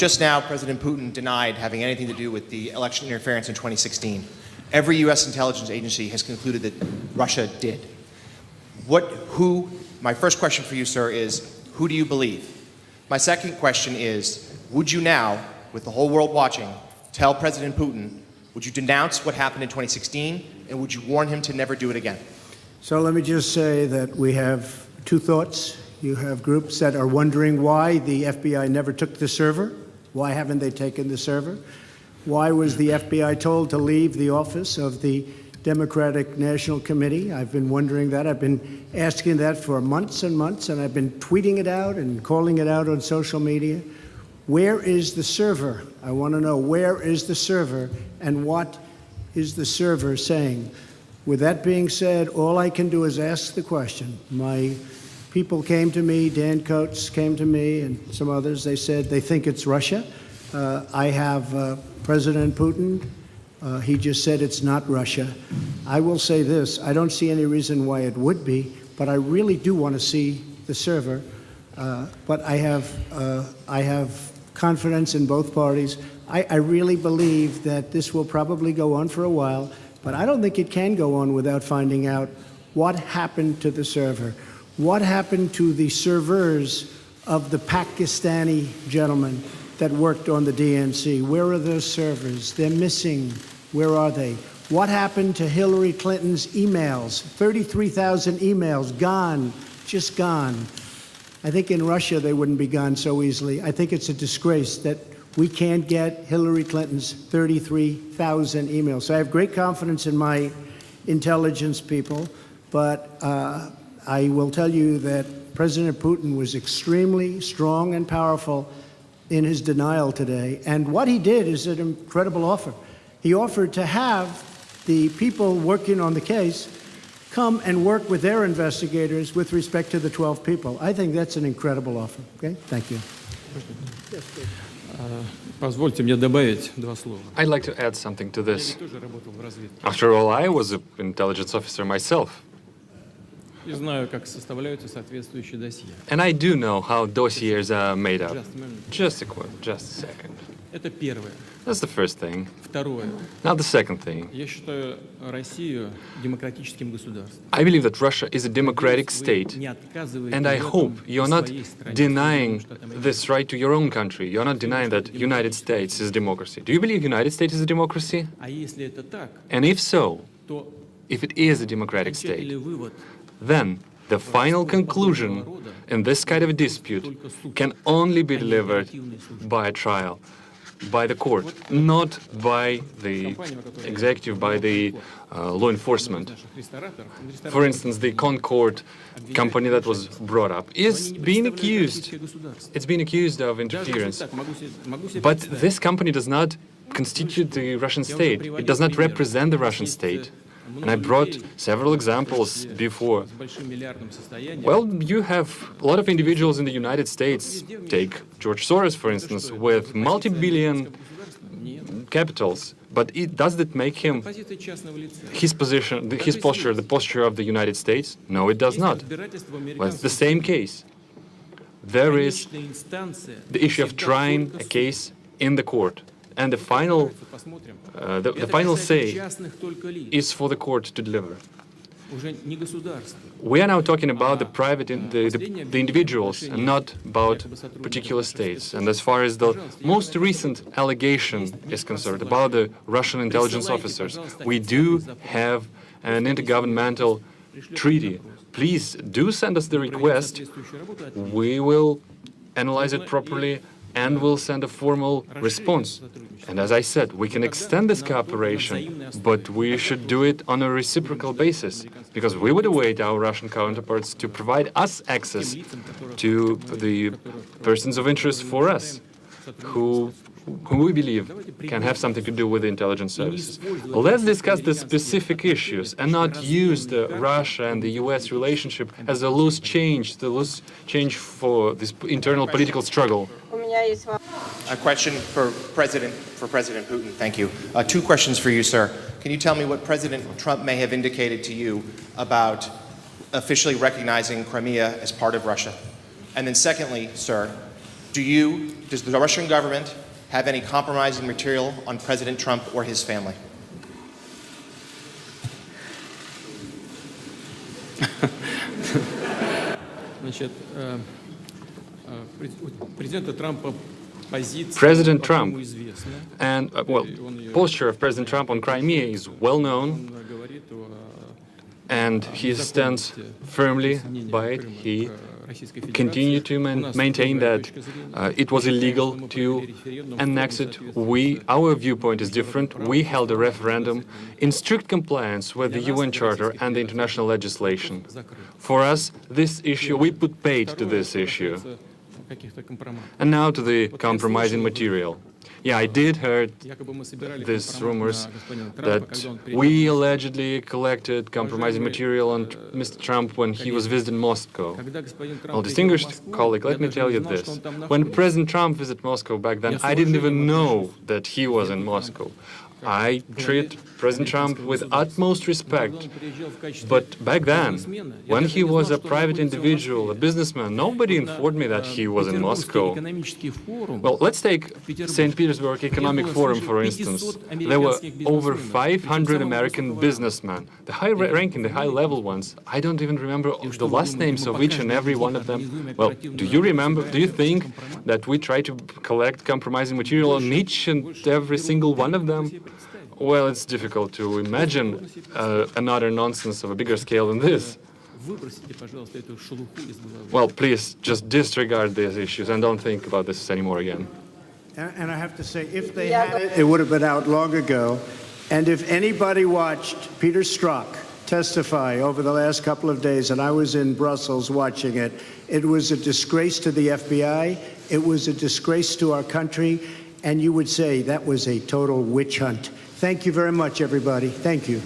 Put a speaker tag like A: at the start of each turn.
A: just now, President Putin denied having anything to do with the election interference in 2016. Every U.S. intelligence agency has concluded that Russia did. My first question for you, sir, is who do you believe? My second question is, would you now, with the whole world watching, tell President Putin, would you denounce what happened in 2016, and would you warn him to never do it again?
B: So let me just say that we have two thoughts. You have groups that are wondering why the FBI never took the server. Why haven't they taken the server? Why was the FBI told to leave the office of the Democratic National Committee? I've been wondering that. I've been asking that for months and months, and I've been tweeting it out and calling it out on social media. Where is the server? I want to know, where is the server, and what is the server saying? With that being said, all I can do is ask the question. My people came to me, Dan Coates came to me, and some others. They said they think it's Russia. I have President Putin. He just said it's not Russia. I will say this. I don't see any reason why it would be, but I really do want to see the server. But I have confidence in both parties. I really believe that this will probably go on for a while, but I don't think it can go on without finding out what happened to the server. What happened to the servers of the Pakistani gentlemen that worked on the DNC? Where are those servers? They're missing. Where are they? What happened to Hillary Clinton's emails? 33,000 emails gone, just gone. I think in Russia they wouldn't be gone so easily. I think it's a disgrace that we can't get Hillary Clinton's 33,000 emails. So I have great confidence in my intelligence people, but I will tell you that President Putin was extremely strong and powerful in his denial today. And what he did is an incredible offer. He offered to have the people working on the case come and work with their investigators with respect to the 12 people. I think that's an incredible offer. Okay? Thank you.
C: Позвольте мне добавить два слова.
D: I'd like to add something to this. After all, I was an intelligence officer myself.
C: И знаю, как составляются соответствующие досье.
D: And I do know how dossiers are made up.
C: Just a
D: Just
C: moment.
D: a second.
C: Это первое.
D: That's the first thing.
C: Второе.
D: Now the second thing.
C: Я считаю Россию демократическим государством.
D: I believe that Russia is a democratic state, and I hope you're not denying this right to your own country. You're not denying that United States is a democracy. Do you believe United States is a democracy?
C: А если это так,
D: And if so,
C: то
D: if it is a democratic
C: окончательный
D: state,
C: вывод
D: then the final conclusion in this kind of a dispute can only be delivered by a trial, by the court, not by the executive, by the law enforcement. For instance, the Concord company that was brought up is being accused. It's been accused of interference. But this company does not constitute the Russian state. It does not represent the Russian state. And I brought several examples before. Well, you have a lot of individuals in the United States. Take George Soros, for instance, with multi-billion capitals. But does that make him his position, his posture, the posture of the United States? No, it does not. Well, it's the same case. There is the issue of trying a case in the court. And the final say is for the court to deliver. We are now talking about the private, the individuals, and not about particular states. And as far as the most recent allegation is concerned about the Russian intelligence officers, we do have an intergovernmental treaty. Please do send us the request. We will analyze it properly and will send a formal response. And as I said, we can extend this cooperation, but we should do it on a reciprocal basis, because we would await our Russian counterparts to provide us access to the persons of interest for us, who we believe can have something to do with the intelligence services. Let's discuss the specific issues and not use the Russia and the US relationship as a loose change for this internal political struggle.
A: A question for President Putin. Thank you. Two questions for you, sir. Can you tell me what President Trump may have indicated to you about officially recognizing Crimea as part of Russia? And then secondly, sir, Does the Russian government have any compromising material on President Trump or his family?
C: Значит, у президента Трампа позиция
D: President
C: по
D: Trump
C: Крыму известна.
D: and, posture of President Trump on Crimea is well known,
C: Он говорит о
D: and he stands firmly by it. He
C: Российской Федерации.
D: continue to maintain that it was illegal to annex it. Our viewpoint is different. We held a referendum in strict compliance with the UN Charter and the international legislation. For us, this issue, we put paid to this issue.
C: Каких-то компроматов.
D: And now to the compromising material. Yeah, I did heard
C: Якобы мы собирали
D: these
C: компромат
D: rumors
C: на господина Трампа,
D: that
C: когда он приехал.
D: we allegedly collected compromising material on Mr. Trump when he was visiting Moscow.
C: Когда господин Трамп
D: Well,
C: приехал в
D: distinguished
C: Москву,
D: colleague,
C: я
D: let me
C: даже
D: tell
C: не
D: you
C: знал, что
D: this.
C: он там
D: When
C: находится.
D: President Trump visited Moscow back then, I didn't even know that he was in Moscow. I treat President Trump with utmost respect. But back then, when he was a private individual, a businessman, nobody informed me that he was in Moscow. Well, let's take St. Petersburg Economic Forum, for instance. There were over 500 American businessmen, the high-ranking, the high-level ones. I don't even remember the last names of each and every one of them. Well, do you remember, do you think that we try to collect compromising material on each and every single one of them? Well, it's difficult to imagine another nonsense of a bigger scale than this.
C: Выбросите, пожалуйста, эту шелуху из головы.
D: Well, please just disregard these issues and don't think about this anymore again.
B: And I have to say, if they had it, it would have been out long ago. And if anybody watched Peter Strzok testify over the last couple of days, and I was in Brussels watching it, it was a disgrace to the FBI, it was a disgrace to our country, and you would say that was a total witch hunt. Thank you very much, everybody. Thank you.